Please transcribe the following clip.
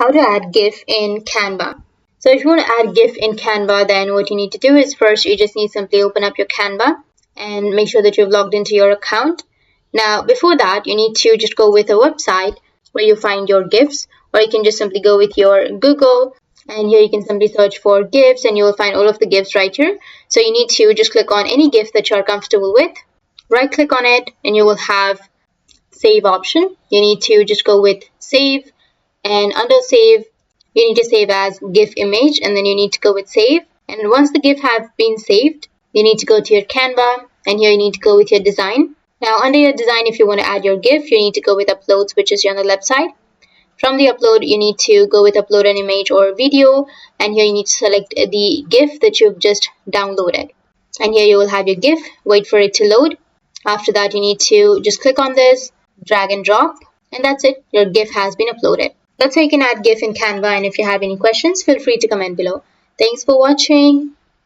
How to add GIF in Canva. So if you want to add GIF in Canva, then what you need to do is first you just need to simply open up your Canva and make sure that you've logged into your account. Now before that, you need to just go with a website where you find your GIFs, or you can just simply go with your Google, and here you can simply search for GIFs and you will find all of the GIFs right here. So you need to just click on any GIF that you're comfortable with, right click on it, and you will have save option. You need to just go with save, and under save you need to save as GIF image, and then you need to go with save. And once the GIF have been saved, you need to go to your Canva, and here you need to go with your design. Now under your design, if you want to add your GIF, you need to go with uploads, which is here on the left side. From the upload, you need to go with upload an image or video, and here you need to select the GIF that you've just downloaded. And here you will have your GIF. Wait for it to load. After that, you need to just click on this, drag and drop, and that's it. Your GIF has been uploaded. That's how you can add GIF in Canva, and if you have any questions, feel free to comment below. Thanks for watching.